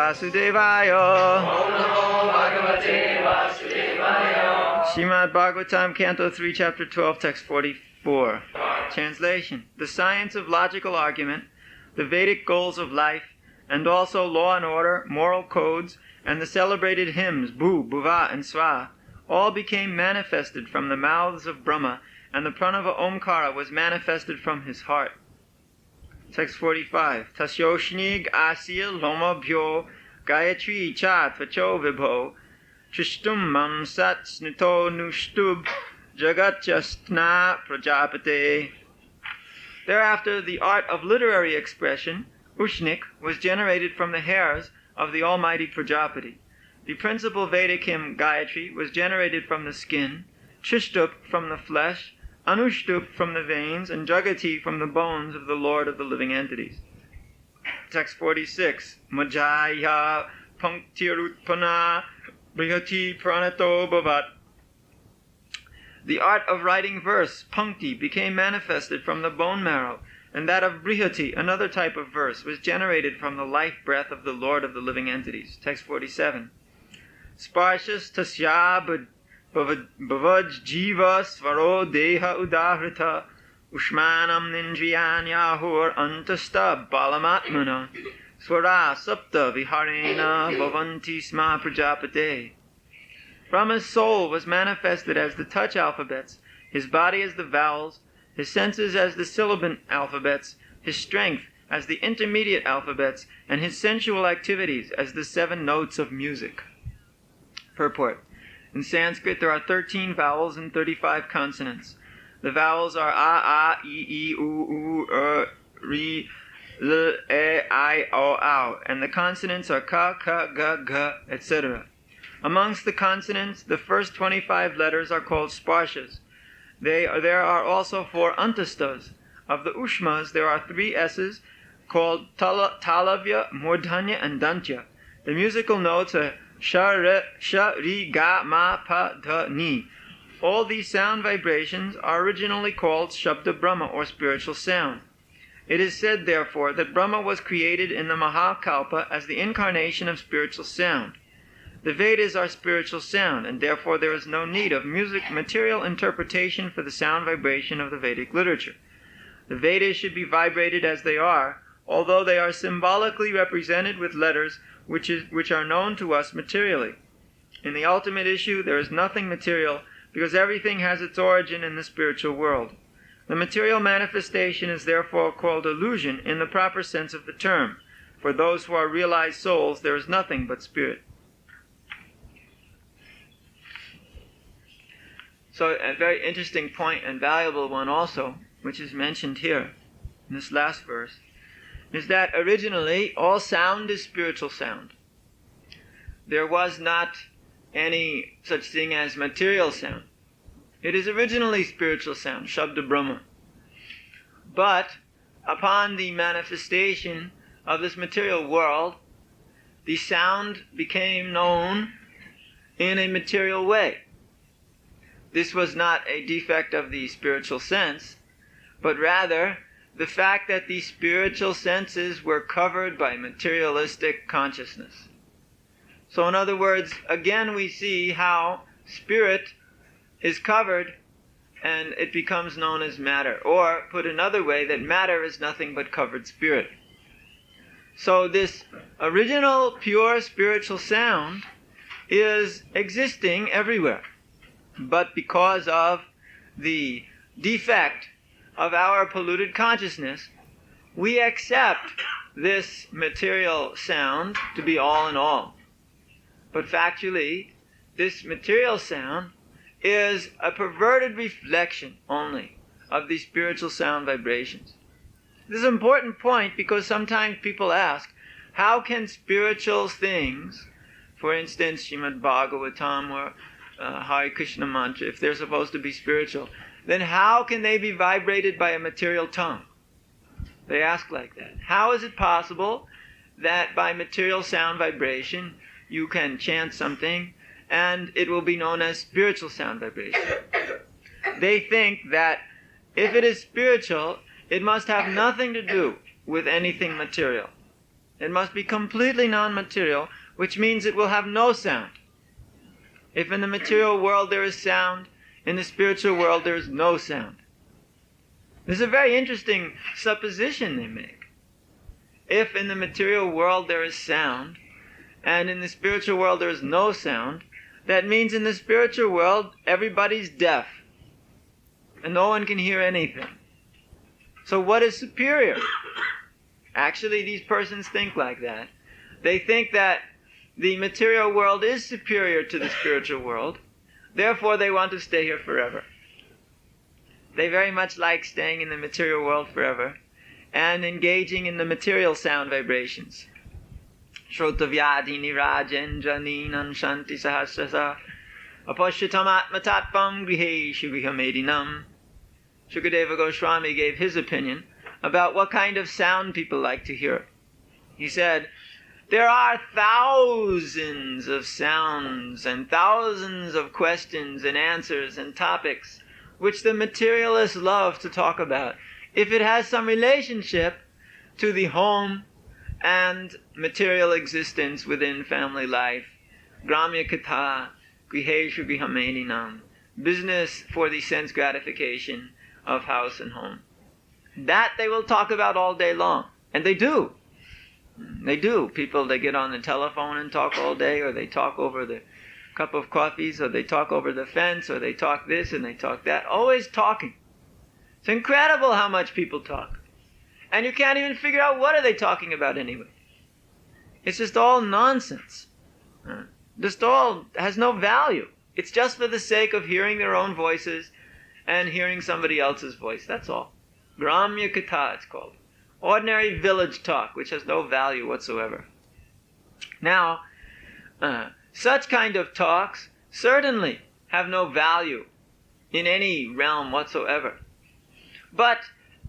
Vasudevaya. Om Namo Bhagavate Vasudevaya. Srimad Bhagavatam, Canto 3, Chapter 12, Text 44. Translation. The science of logical argument, the Vedic goals of life, and also law and order, moral codes, and the celebrated hymns, Bhu, Bhuva, and Swa, all became manifested from the mouths of Brahma, and the Pranava Omkara was manifested from his heart. Text 45. Tasyoshnig asya loma bhyo gayatri cha tvacho vibho trishtum mam sat snito nushtub jagatjastna prajapate. Thereafter, the art of literary expression, Ushnik, was generated from the hairs of the almighty Prajapati. The principal Vedic hymn, Gayatri, was generated from the skin, Trishtup from the flesh, Anushtup from the veins, and Jagati from the bones of the Lord of the living entities. Text 46. Majaya punktirutpana brihati pranato bhavat. The art of writing verse, punkti, became manifested from the bone marrow, and that of brihati, another type of verse, was generated from the life breath of the Lord of the living entities. Text 47. Sparshas tasya bhavaj jiva svaro deha udahrita ushmanam nindriyan yahur antasta balamatmana swara sapta viharena bhavanti sma prajapate. Brahma's soul was manifested as the touch alphabets, his body as the vowels, his senses as the sibilant alphabets, his strength as the intermediate alphabets, and his sensual activities as the 7 notes of music. Purport. In Sanskrit there are 13 vowels and 35 consonants. The vowels are a, e, u, ri, l, e, I, o, au, and the consonants are ka, ga, etc. Amongst the consonants, the first 25 letters are called sparshas. There are also 4 antastas. Of the ushmas, there are 3 s's called talavya, murdhanya, and dantya. The musical notes are sha, ri, ga, ma, pa, dha, ni. All these sound vibrations are originally called Shabda Brahma, or spiritual sound. It is said, therefore, that Brahma was created in the Mahakalpa as the incarnation of spiritual sound. The Vedas are spiritual sound, and therefore there is no need of material interpretation for the sound vibration of the Vedic literature. The Vedas should be vibrated as they are, although they are symbolically represented with letters which are known to us materially. In the ultimate issue, there is nothing material, because everything has its origin in the spiritual world. The material manifestation is therefore called illusion in the proper sense of the term. For those who are realized souls, there is nothing but spirit. So a very interesting point and valuable one also, which is mentioned here in this last verse, is that originally all sound is spiritual sound. There was not any such thing as material sound. It is originally spiritual sound, Shabda Brahma. But upon the manifestation of this material world, the sound became known in a material way. This was not a defect of the spiritual sense, but rather the fact that the spiritual senses were covered by materialistic consciousness. So in other words, again we see how spirit is covered and it becomes known as matter. Or, put another way, that matter is nothing but covered spirit. So this original pure spiritual sound is existing everywhere. But because of the defect of our polluted consciousness, we accept this material sound to be all in all. But factually, this material sound is a perverted reflection only of the spiritual sound vibrations. This is an important point because sometimes people ask, how can spiritual things, for instance, Srimad Bhagavatam or Hare Krishna mantra, if they're supposed to be spiritual, then how can they be vibrated by a material tongue? They ask like that. How is it possible that by material sound vibration you can chant something and it will be known as spiritual sound vibration? They think that if it is spiritual, it must have nothing to do with anything material. It must be completely non-material, which means it will have no sound. If in the material world there is sound, in the spiritual world there is no sound. This is a very interesting supposition they make. If in the material world there is sound, and in the spiritual world there is no sound, that means in the spiritual world everybody's deaf, and no one can hear anything. So what is superior? Actually, these persons think like that. They think that the material world is superior to the spiritual world, therefore they want to stay here forever. They very much like staying in the material world forever and engaging in the material sound vibrations. Shrotavyadini rajendranīnam shanti sahasrasa apashyatam atmatatvam griheshu grihamedinam. Shukadeva Goswami gave his opinion about what kind of sound people like to hear. He said, there are thousands of sounds and thousands of questions and answers and topics which the materialists love to talk about, if it has some relationship to the home and material existence within family life. Gramya katha, griheshu grihameninam, business for the sense gratification of house and home. That they will talk about all day long. And they do. They do. People, they get on the telephone and talk all day, or they talk over the cup of coffees, or they talk over the fence, or they talk this and they talk that. Always talking. It's incredible how much people talk. And you can't even figure out what are they talking about anyway. It's just all nonsense. Just all has no value. It's just for the sake of hearing their own voices and hearing somebody else's voice. That's all. Gramya katha, it's called. Ordinary village talk, which has no value whatsoever. Now, such kind of talks certainly have no value in any realm whatsoever. But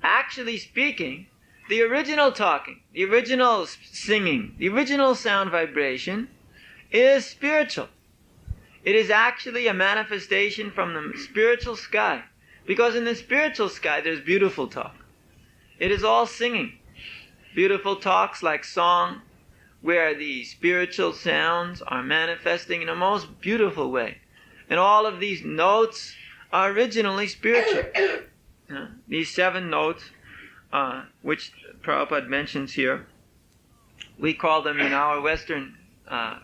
actually speaking, the original talking, the original singing, the original sound vibration is spiritual. It is actually a manifestation from the spiritual sky. Because in the spiritual sky there's beautiful talk. It is all singing. Beautiful talks like song, where the spiritual sounds are manifesting in a most beautiful way. And all of these notes are originally spiritual. These 7 notes, which Prabhupada mentions here, we call them in our Western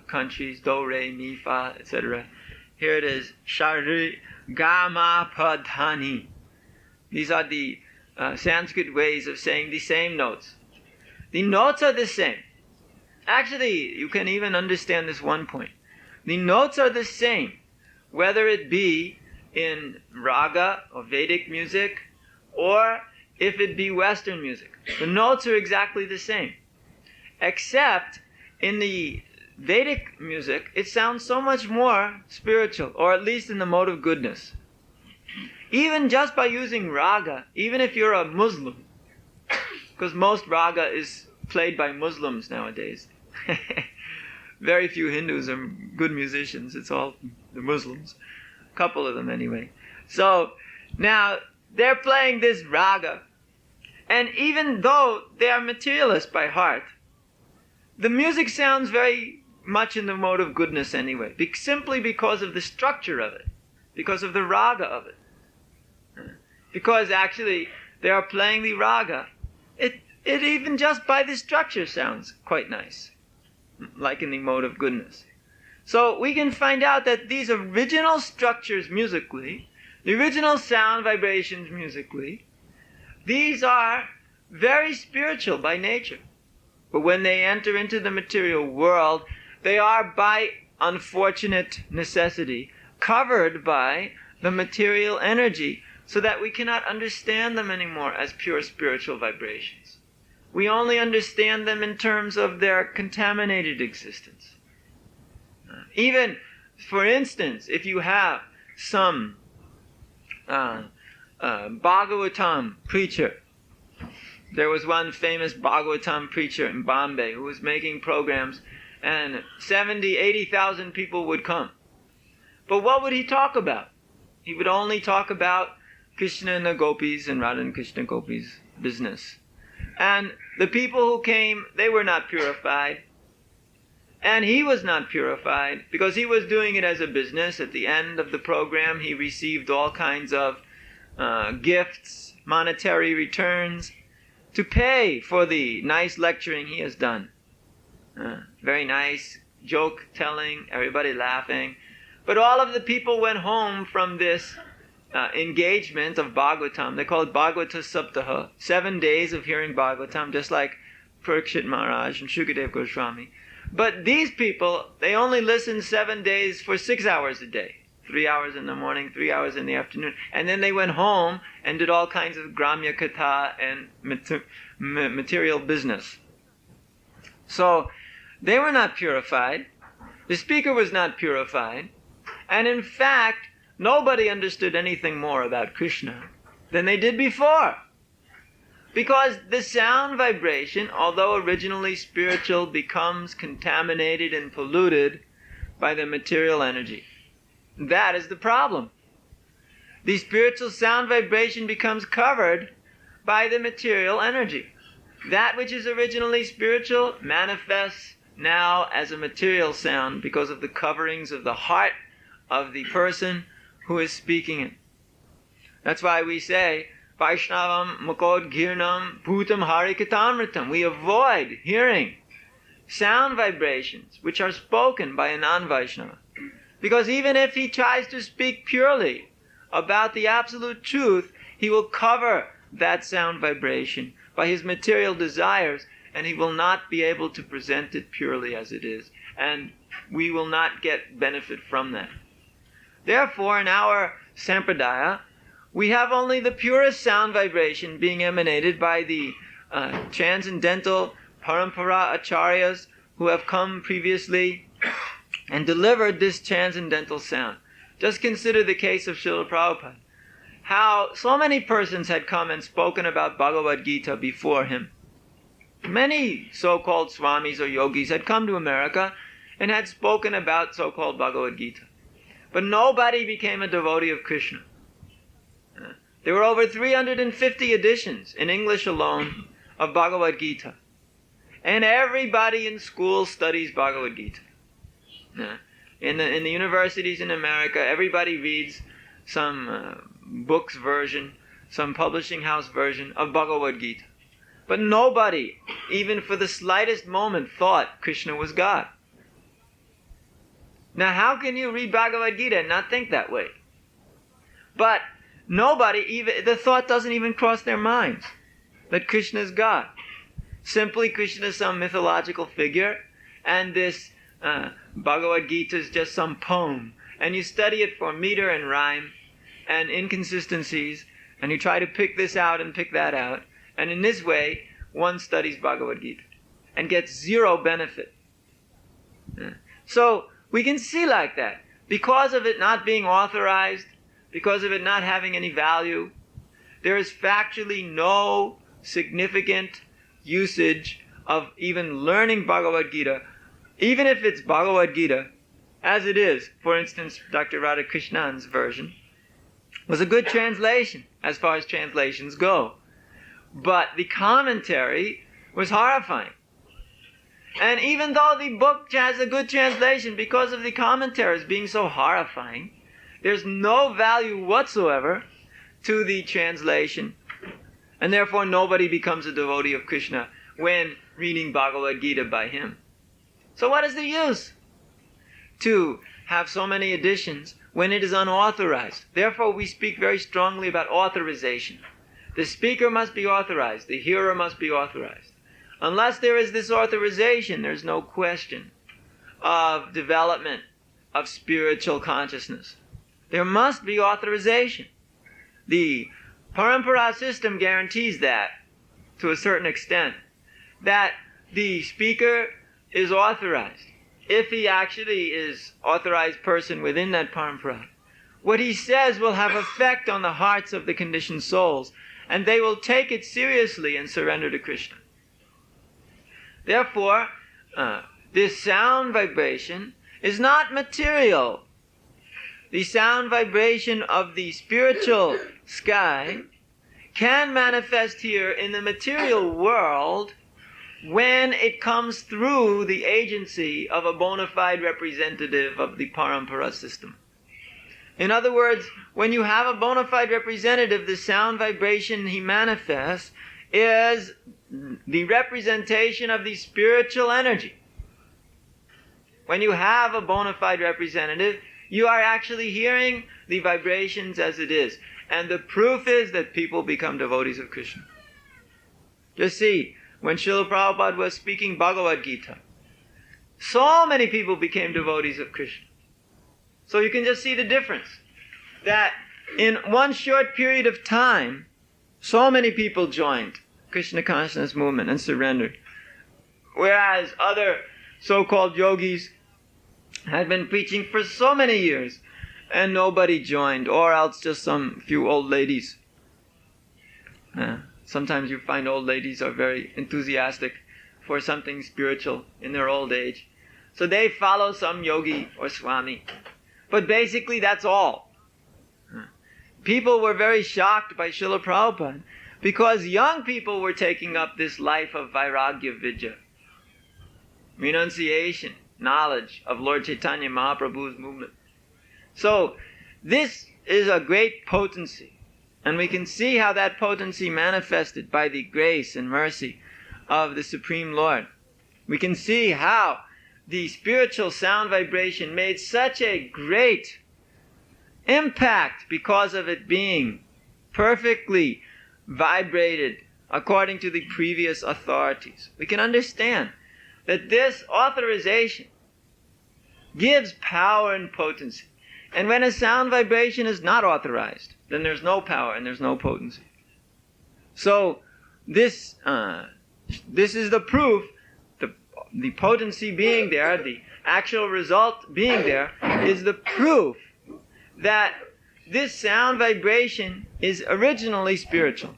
countries do, re, mi, fa, etc. Here it is, shari, ga, ma, pa, dha, ni. These are the Sanskrit ways of saying the same notes. The notes are the same. Actually, you can even understand this one point. The notes are the same, whether it be in raga or Vedic music, or if it be Western music. The notes are exactly the same. Except in the Vedic music, it sounds so much more spiritual, or at least in the mode of goodness. Even just by using raga, even if you're a Muslim, because most raga is played by Muslims nowadays. Very few Hindus are good musicians. It's all the Muslims. A couple of them anyway. So now they're playing this raga. And even though they are materialists by heart, the music sounds very much in the mode of goodness anyway. Simply because of the structure of it. Because of the raga of it. Because actually they are playing the raga. It even just by the structure sounds quite nice. Like in the mode of goodness. So we can find out that these original structures musically, the original sound vibrations musically, these are very spiritual by nature. But when they enter into the material world, they are by unfortunate necessity covered by the material energy, so that we cannot understand them anymore as pure spiritual vibrations. We only understand them in terms of their contaminated existence. Even, for instance, if you have some Bhagavatam preacher. There was one famous Bhagavatam preacher in Bombay who was making programs, and 70,000, 80,000 people would come. But what would he talk about? He would only talk about Krishna and the gopis and Radha and Krishna gopis' business. And the people who came, they were not purified. And he was not purified because he was doing it as a business. At the end of the program, he received all kinds of gifts, monetary returns, to pay for the nice lecturing he has done. Very nice, joke telling, everybody laughing. But all of the people went home from this engagement of Bhagavatam. They call it Bhagavata Saptaha, 7 days of hearing Bhagavatam, just like Parikshit Maharaj and Shukadev Goswami. But these people, they only listened 7 days for 6 hours a day. 3 hours in the morning, 3 hours in the afternoon. And then they went home and did all kinds of Gramya Katha and material business. So, they were not purified. The speaker was not purified. And in fact, nobody understood anything more about Krishna than they did before. Because the sound vibration, although originally spiritual, becomes contaminated and polluted by the material energy. That is the problem. The spiritual sound vibration becomes covered by the material energy. That which is originally spiritual manifests now as a material sound because of the coverings of the heart of the person who is speaking it. That's why we say, Vaishnavam Mukod Girnam Bhutam Harikatamritam. We avoid hearing sound vibrations which are spoken by a non-Vaishnava. Because even if he tries to speak purely about the absolute truth, he will cover that sound vibration by his material desires, and he will not be able to present it purely as it is. And we will not get benefit from that. Therefore, in our Sampradaya, we have only the purest sound vibration being emanated by the transcendental Parampara Acharyas who have come previously and delivered this transcendental sound. Just consider the case of Srila Prabhupada. How so many persons had come and spoken about Bhagavad Gita before him. Many so-called swamis or yogis had come to America and had spoken about so-called Bhagavad Gita. But nobody became a devotee of Krishna. There were over 350 editions in English alone of Bhagavad Gita. And everybody in school studies Bhagavad Gita. In the universities in America, everybody reads some book's version, some publishing house version of Bhagavad Gita. But nobody, even for the slightest moment, thought Krishna was God. Now, how can you read Bhagavad Gita and not think that way? But nobody, even the thought doesn't even cross their minds that Krishna is God. Simply Krishna is some mythological figure, and this Bhagavad Gita is just some poem. And you study it for meter and rhyme and inconsistencies, and you try to pick this out and pick that out. And in this way, one studies Bhagavad Gita and gets zero benefit. So we can see like that. Because of it not being authorized, because of it not having any value, there is factually no significant usage of even learning Bhagavad Gita, even if it's Bhagavad Gita, as it is. For instance, Dr. Radhakrishnan's version was a good translation as far as translations go. But the commentary was horrifying. And even though the book has a good translation, because of the commentaries being so horrifying, there's no value whatsoever to the translation. And therefore nobody becomes a devotee of Krishna when reading Bhagavad Gita by him. So what is the use to have so many editions when it is unauthorized? Therefore we speak very strongly about authorization. The speaker must be authorized. The hearer must be authorized. Unless there is this authorization, there's no question of development of spiritual consciousness. There must be authorization. The Parampara system guarantees that to a certain extent, that the speaker is authorized. If he actually is authorized person within that Parampara, what he says will have effect on the hearts of the conditioned souls, and they will take it seriously and surrender to Krishna. Therefore, this sound vibration is not material. The sound vibration of the spiritual sky can manifest here in the material world when it comes through the agency of a bona fide representative of the Parampara system. In other words, when you have a bona fide representative, the sound vibration he manifests is the representation of the spiritual energy. When you have a bona fide representative, you are actually hearing the vibrations as it is. And the proof is that people become devotees of Krishna. Just see, when Srila Prabhupada was speaking Bhagavad Gita, so many people became devotees of Krishna. So you can just see the difference. That in one short period of time, so many people joined Krishna consciousness movement and surrendered. Whereas other so-called yogis had been preaching for so many years and nobody joined, or else just some few old ladies. Sometimes you find old ladies are very enthusiastic for something spiritual in their old age. So they follow some yogi or swami. But basically that's all. People were very shocked by Srila Prabhupada because young people were taking up this life of Vairagya Vidya, renunciation, knowledge of Lord Chaitanya Mahaprabhu's movement. So this is a great potency, and we can see how that potency manifested by the grace and mercy of the Supreme Lord. We can see how the spiritual sound vibration made such a great impact because of it being perfectly vibrated according to the previous authorities. We can understand that this authorization gives power and potency. And when a sound vibration is not authorized, then there's no power and there's no potency. So this is the proof, the potency being there, the actual result being there, is the proof that this sound vibration is originally spiritual.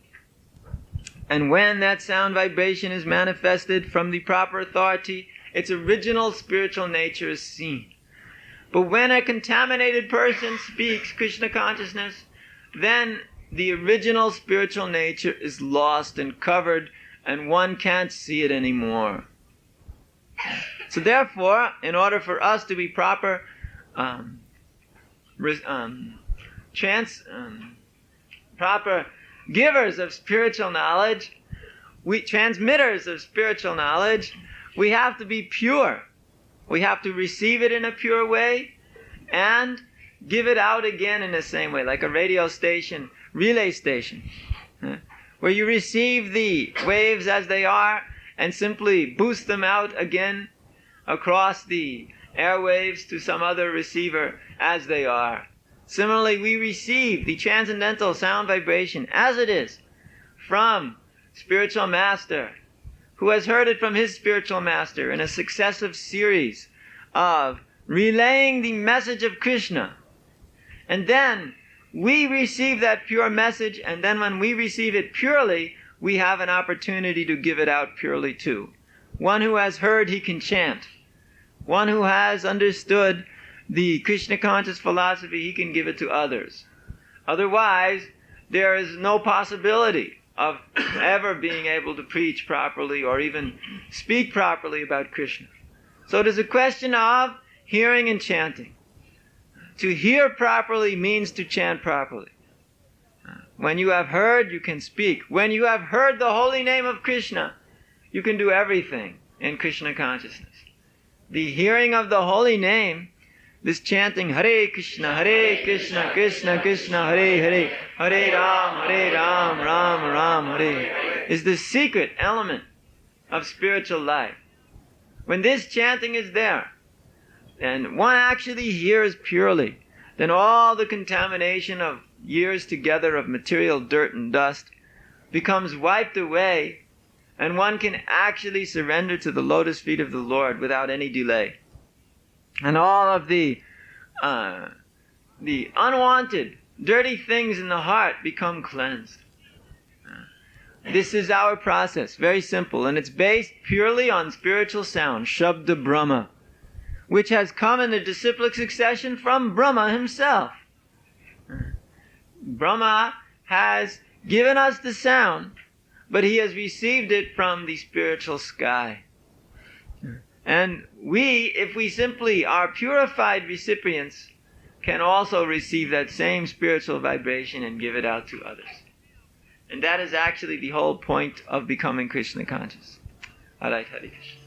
And when that sound vibration is manifested from the proper authority, its original spiritual nature is seen. But when a contaminated person speaks Krishna consciousness, then the original spiritual nature is lost and covered, and one can't see it anymore. So therefore, in order for us to be proper proper givers of spiritual knowledge, transmitters of spiritual knowledge, we have to be pure. We have to receive it in a pure way and give it out again in the same way, like a radio station, relay station, where you receive the waves as they are and simply boost them out again across the airwaves to some other receiver as they are. Similarly, we receive the transcendental sound vibration as it is from spiritual master, who has heard it from his spiritual master in a successive series of relaying the message of Krishna. And then we receive that pure message, and then when we receive it purely, we have an opportunity to give it out purely too. One who has heard, he can chant. One who has understood the Krishna conscious philosophy, he can give it to others. Otherwise, there is no possibility of ever being able to preach properly or even speak properly about Krishna. So it is a question of hearing and chanting. To hear properly means to chant properly. When you have heard, you can speak. When you have heard the holy name of Krishna, you can do everything in Krishna consciousness. The hearing of the holy name, this chanting Hare Krishna, Krishna Krishna, Hare Hare, Hare Ram, Ram Ram, Hare, is the secret element of spiritual life. When this chanting is there, and one actually hears purely, then all the contamination of years together of material dirt and dust becomes wiped away, and one can actually surrender to the lotus feet of the Lord without any delay. And all of the unwanted, dirty things in the heart become cleansed. This is our process, very simple, and it's based purely on spiritual sound, Shabda Brahma, which has come in the disciplic succession from Brahma himself. Brahma has given us the sound, but he has received it from the spiritual sky. And we, if we simply are purified recipients, can also receive that same spiritual vibration and give it out to others. And that is actually the whole point of becoming Krishna conscious. All right, Harikesha.